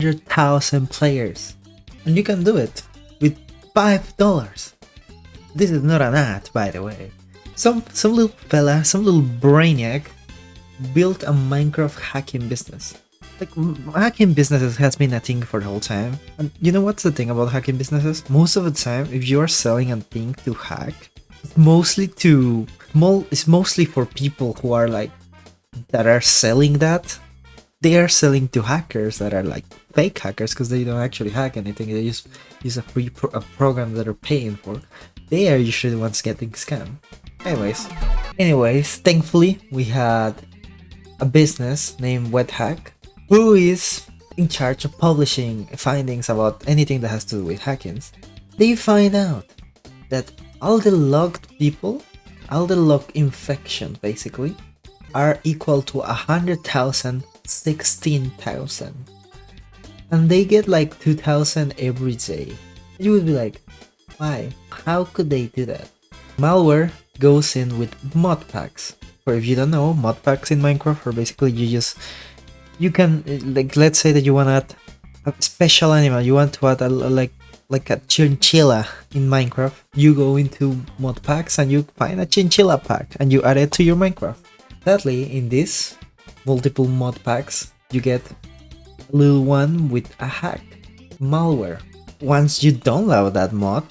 100,000 players. And you can do it with $5. This is not an ad, by the way. Some little fella, some little brainiac built a Minecraft hacking business. Like, hacking businesses has been a thing for the whole time. And you know what's the thing about hacking businesses? Most of the time, if you are selling a thing to hack, it's mostly for people who are like, that are selling that. They are selling to hackers that are like fake hackers because they don't actually hack anything. They use a free program that are paying for. They are usually the ones getting scammed. Anyways, thankfully we had a business named WetHack who is in charge of publishing findings about anything that has to do with hackings. They find out that all the logged people, all the logged infections basically, are equal to 100,000, 16,000. And they get like 2,000 every day. You would be like, why? How could they do that? Malware goes in with mod packs. For if you don't know, mod packs in Minecraft are basically you can, like, let's say that you want to add a special animal, you want to add like a chinchilla in Minecraft. You go into mod packs and you find a chinchilla pack and you add it to your Minecraft. Sadly, in this multiple mod packs, you get a little one with a hack, malware. Once you download that mod,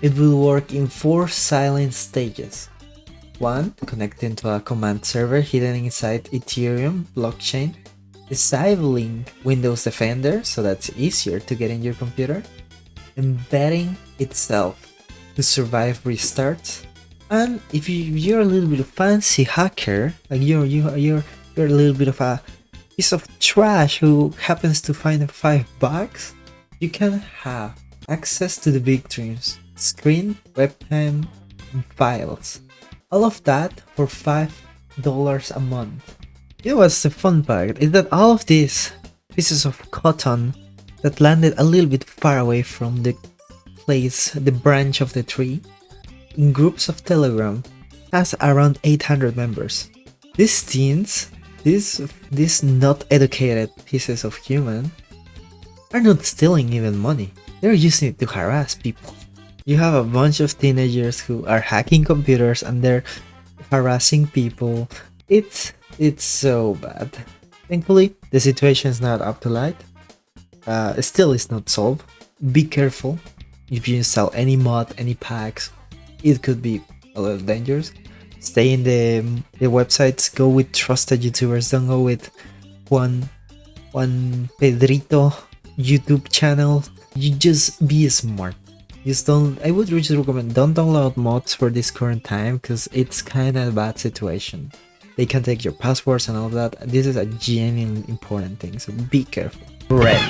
it will work in 4 silent stages. 1. Connecting to a command server hidden inside Ethereum blockchain. Disabling Windows Defender so that's easier to get in your computer. Embedding itself to survive restarts. And if you're a little bit of fancy hacker, like you're a little bit of a piece of trash who happens to find $5, you can have access to the big dreams: screen, webcam, and files. All of that for $5 a month. You know what's the fun part? Is that all of these pieces of cotton that landed a little bit far away from the branch of the tree, in groups of Telegram, has around 800 members. These teens, these not educated pieces of human, are not stealing even money. They're using it to harass people. You have a bunch of teenagers who are hacking computers and they're harassing people. It's so bad. Thankfully, the situation is not up to light. Still is not solved. Be careful if you install any mod, any packs. It could be a little dangerous. Stay in the websites. Go with trusted YouTubers. Don't go with one Pedrito YouTube channel. You just be smart. I would just recommend don't download mods for this current time because it's kind of a bad situation. They can take your passwords and all that. This is a genuinely important thing, so be careful. Bread.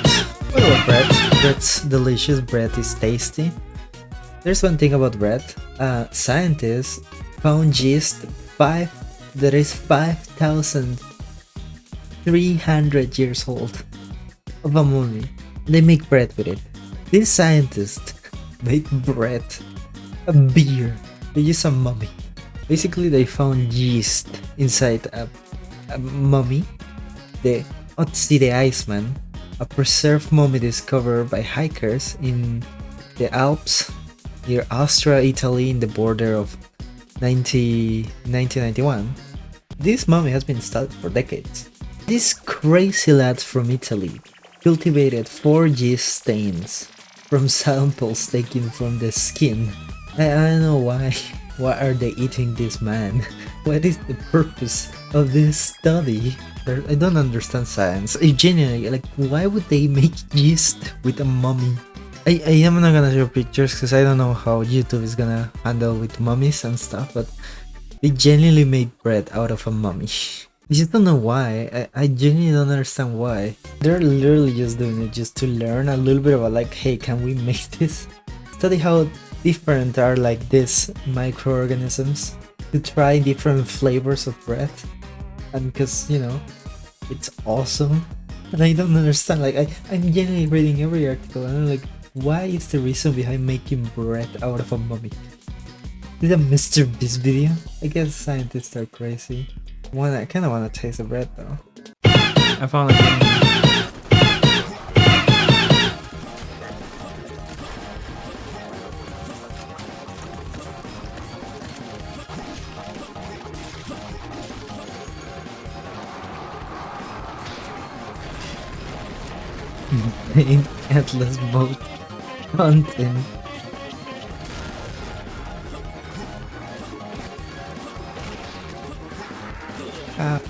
I love bread. Bread's delicious. Bread is tasty. There's one thing about bread. Scientists found yeast that is 5,300 years old of a mummy. They make bread with it. These scientists made bread, a beer. They use a mummy. Basically, they found yeast inside a mummy. The Otzi the Iceman, a preserved mummy discovered by hikers in the Alps near Austria, Italy, in the border of 1991. This mummy has been studied for decades. These crazy lads from Italy cultivated 4 yeast stains from samples taken from the skin. I don't know why. Why are they eating this man? What is the purpose of this study? I don't understand science. Genuinely, like, why would they make yeast with a mummy? I am not gonna show pictures because I don't know how YouTube is gonna handle with mummies and stuff, but they genuinely made bread out of a mummy. I just don't know why. I genuinely don't understand why. They're literally just doing it just to learn a little bit about, like, hey, can we make this? Study how different are like these microorganisms, to try different flavors of bread, and because, you know, it's awesome. And I don't understand, like, I'm genuinely reading every article and I'm like, why is the reason behind making bread out of a mummy? Is it a Mr. Beast video? I guess scientists are crazy. I kinda wanna taste the bread though. I found it. in endless mode content. Ah,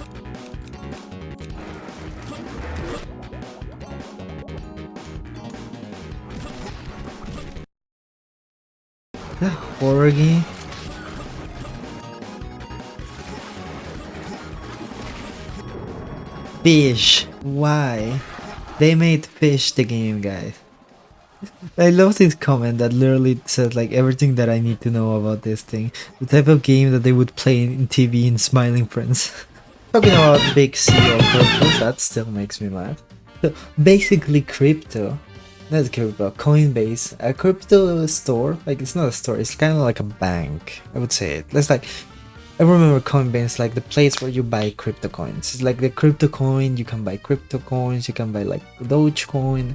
the horror game. Fish. Why? They made Fish the game, guys. I love this comment that literally says like everything that I need to know about this thing. The type of game that they would play in TV in Smiling Friends. Talking about big CEO cryptos, that still makes me mad. So basically crypto, not crypto, CoinBase, a crypto store, like it's not a store, it's kind of like a bank, I would say it. It's like, I remember CoinBase like the place where you buy crypto coins. It's like the crypto coin, you can buy crypto coins, you can buy like Dogecoin.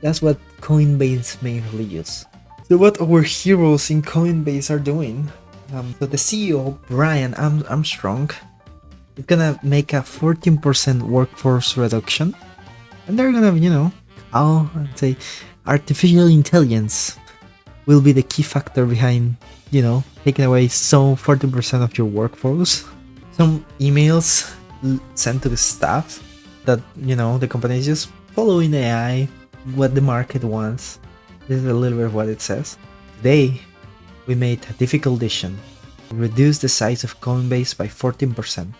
That's what Coinbase mainly use. So what our heroes in Coinbase are doing. So the CEO, Brian Armstrong, is gonna make a 14% workforce reduction. And they're gonna, you know, I'll say artificial intelligence will be the key factor behind, you know, taking away some 40% of your workforce. Some emails sent to the staff that, you know, the company is just following AI, what the market wants. This is a little bit of what it says. Today, we made a difficult decision. Reduce the size of Coinbase by 14%.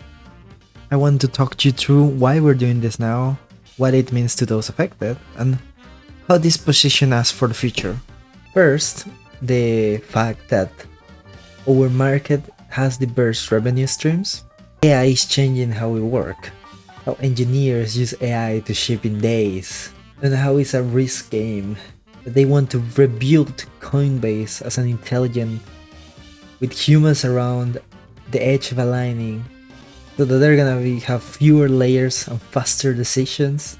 I want to talk you through why we're doing this now, what it means to those affected, and how this positions us for the future. First, the fact that our market has diverse revenue streams. AI is changing how we work, how engineers use AI to ship in days, and how it's a risk game. They want to rebuild Coinbase as an intelligent, with humans around the edge of aligning, so that they're gonna have fewer layers and faster decisions.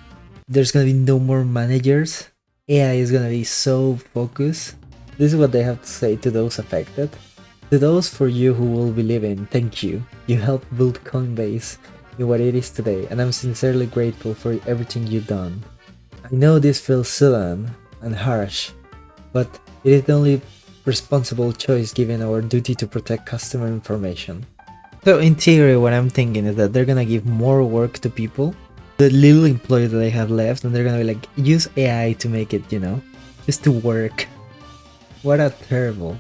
There's gonna be no more managers. AI is gonna be so focused. This is what they have to say to those affected. To those for you who will be living, thank you. You helped build Coinbase in what it is today, and I'm sincerely grateful for everything you've done. I know this feels sudden and harsh, but it is the only responsible choice given our duty to protect customer information. So in theory, what I'm thinking is that they're gonna give more work to people, the little employees that they have left, and they're gonna be like, use AI to make it, you know, just to work. What a terrible.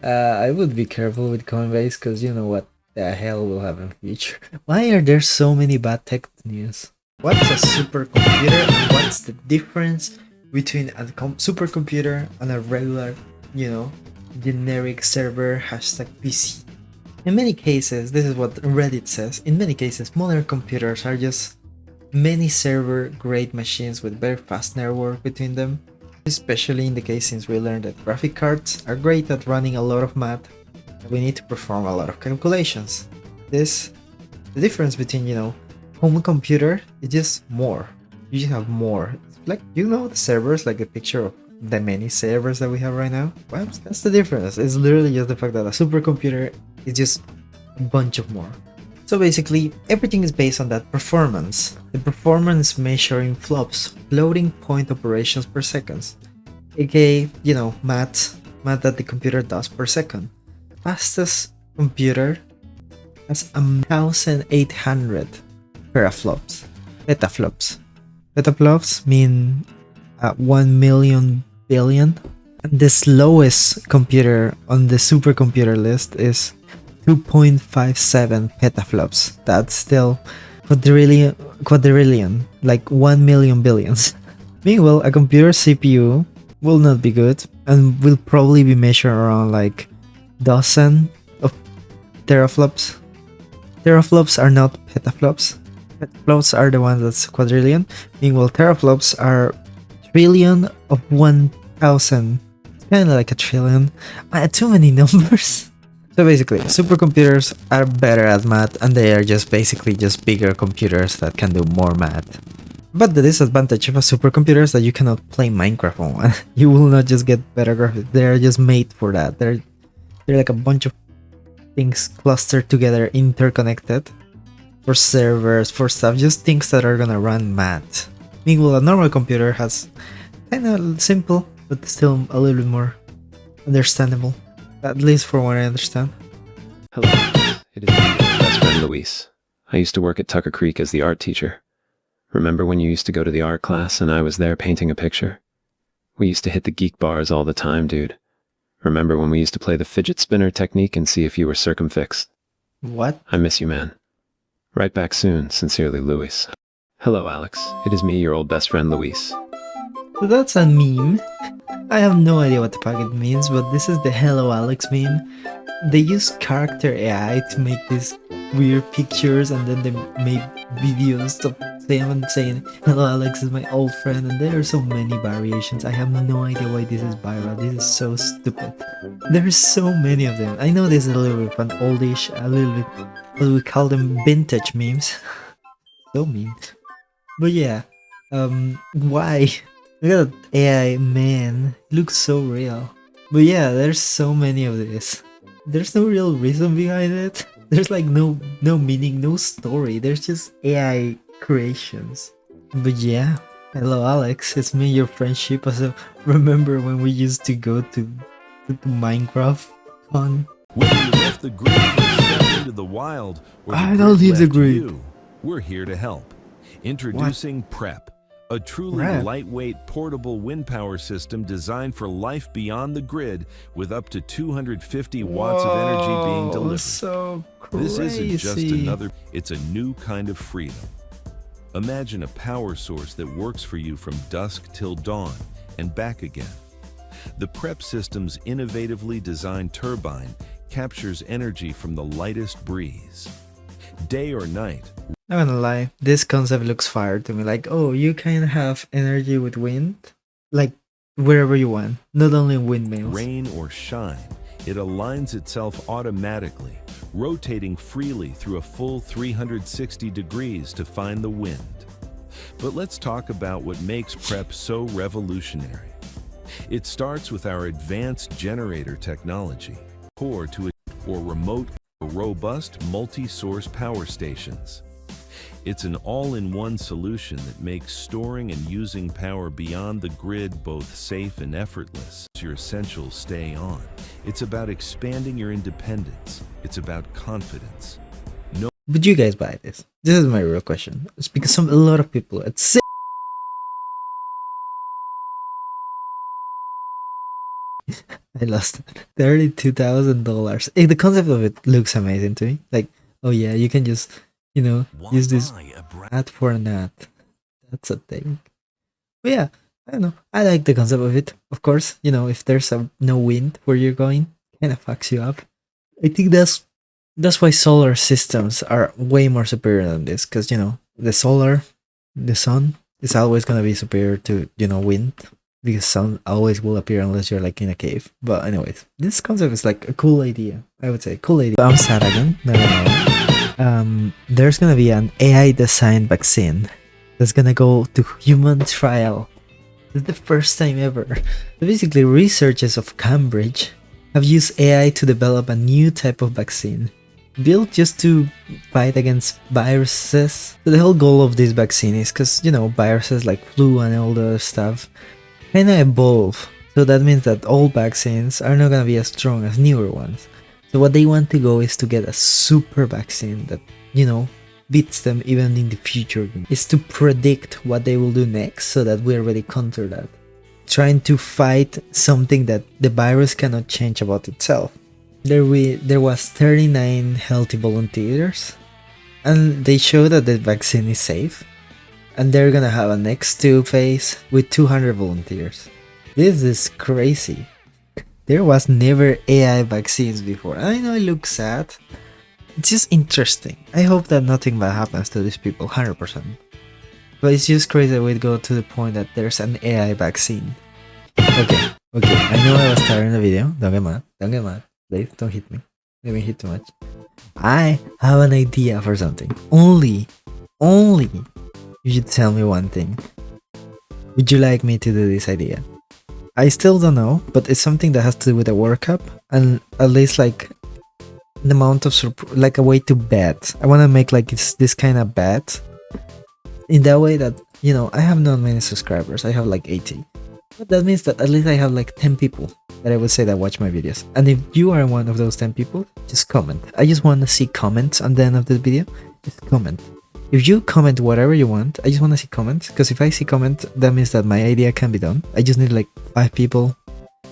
I would be careful with Coinbase because you know what the hell will happen in the future. Why are there so many bad tech news? What's a supercomputer and what's the difference between a supercomputer and a regular, you know, generic server #PC? In many cases, this is what Reddit says, in many cases modern computers are just many server grade machines with very fast network between them, especially in the case since we learned that graphic cards are great at running a lot of math and we need to perform a lot of calculations. The difference between, you know, home computer is just more. You just have more. It's like, you know, the servers, like the picture of the many servers that we have right now. Well, that's the difference. It's literally just the fact that a supercomputer is just a bunch of more. So basically, everything is based on that performance. The performance measuring flops, floating point operations per second, aka, you know, math that the computer does per second. Fastest computer has 1,800 petaflops. Petaflops mean 1 million billion. And the slowest computer on the supercomputer list is 2.57 petaflops. That's still quadrillion, like 1 million billions. Meanwhile, a computer CPU will not be good and will probably be measured around like dozen of teraflops. Teraflops are not petaflops. Petaflops are the ones that's quadrillion. Meanwhile, teraflops are trillion of 1,000. It's kind of like a trillion. Too many numbers. So basically, supercomputers are better at math and they are just basically just bigger computers that can do more math. But the disadvantage of a supercomputer is that you cannot play Minecraft on one. You will not just get better graphics. They are just made for that. They're like a bunch of things clustered together, interconnected, for servers, for stuff, just things that are gonna run math. Meanwhile, a normal computer has kind of simple, but still a little bit more understandable. At least for what I understand. Hello, it is me, your best friend Luis. I used to work at Tucker Creek as the art teacher. Remember when you used to go to the art class and I was there painting a picture? We used to hit the geek bars all the time, dude. Remember when we used to play the fidget spinner technique and see if you were circumfixed? What? I miss you, man. Right back soon, sincerely, Luis. Hello, Alex. It is me, your old best friend Luis. So that's a meme. I have no idea what the fuck it means, but this is the Hello Alex meme. They use character AI to make these weird pictures, and then they make videos of them saying, "Hello Alex is my old friend," and there are so many variations. I have no idea why this is viral. This is so stupid. There's so many of them. I know this is a little bit of an oldish, a little bit, what we call them, vintage memes. So mean. But yeah, why? Look at that AI, man. It looks so real. But yeah, there's so many of this. There's no real reason behind it. There's like no meaning, no story. There's just AI creations. But yeah, hello Alex, it's me, your friendship. Also, remember when we used to go to Minecraft con? Whether you left the grid for a step into the wild or the I grid don't leave the left grid. you, we're here to help. Introducing PrEP, a truly PrEP? lightweight portable wind power system designed for life beyond the grid with up to 250 watts of energy being delivered. So crazy. This isn't just another, it's a new kind of freedom. Imagine a power source that works for you from dusk till dawn and back again. The PrEP system's innovatively designed turbine captures energy from the lightest breeze. Day or night, Not gonna lie, this concept looks fire to me. Like, oh, you can have energy with wind, like wherever you want, not only windmills. rain or shine, it aligns itself automatically, rotating freely through a full 360 degrees to find the wind. But let's talk about what makes PrEP so revolutionary. It starts with our advanced generator technology, core to or remote or robust multi-source power stations. It's an all-in-one solution that makes storing and using power beyond the grid both safe and effortless. Your essentials stay on. It's about expanding your independence. It's about confidence. Would you guys buy this? This is my real question. It's because a lot of people at I lost $32,000. The concept of it looks amazing to me. Like, oh yeah, you can just, use this ad for an ad. That's a thing. But yeah, I don't know. I like the concept of it. Of course, if there's no wind where you're going, kind of fucks you up. I think that's why solar systems are way more superior than this, because the sun is always gonna be superior to wind, because sun always will appear unless you're like in a cave. But anyways, this concept is like a cool idea. I would say cool idea. But I'm sad again. No. There's gonna be an AI designed vaccine that's gonna go to human trial. It's the first time ever. So basically, researchers of Cambridge have used AI to develop a new type of vaccine, built just to fight against viruses. So the whole goal of this vaccine is because, viruses like flu and all the other stuff kind of evolve. So that means that old vaccines are not going to be as strong as newer ones. So what they want to go is to get a super vaccine that, beats them even in the future. Is to predict what they will do next so that we already counter that. Trying to fight something that the virus cannot change about itself. There was 39 healthy volunteers, and they show that the vaccine is safe, and they're gonna have a next 2 phase with 200 volunteers. This is crazy. There was never AI vaccines before. I know it looks sad. It's just interesting. I hope that nothing bad happens to these people, 100%. But it's just crazy that we'd go to the point that there's an AI vaccine. Okay, I know I was starting the video. Don't get mad. Please, don't hit me. Let me hit too much. I have an idea for something. Only you should tell me one thing. Would you like me to do this idea? I still don't know, but it's something that has to do with a World Cup, and at least like an amount of like a way to bet. I want to make like this kind of bet in that way that, you know, I have not many subscribers. I have like 80. But that means that at least I have like 10 people that I would say that watch my videos. And if you are one of those 10 people, just comment. I just want to see comments on the end of the video. Just comment. If you comment whatever you want, I just want to see comments. Because if I see comments, that means that my idea can be done. I just need like 5 people.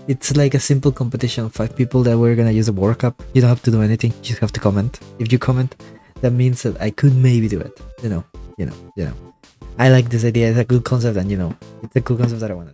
It's like a simple competition of 5 people that we're gonna use a World Cup. You don't have to do anything. You just have to comment. If you comment, that means that I could maybe do it. You know. I like this idea. It's a good concept, and you know, it's a cool concept that I want to do.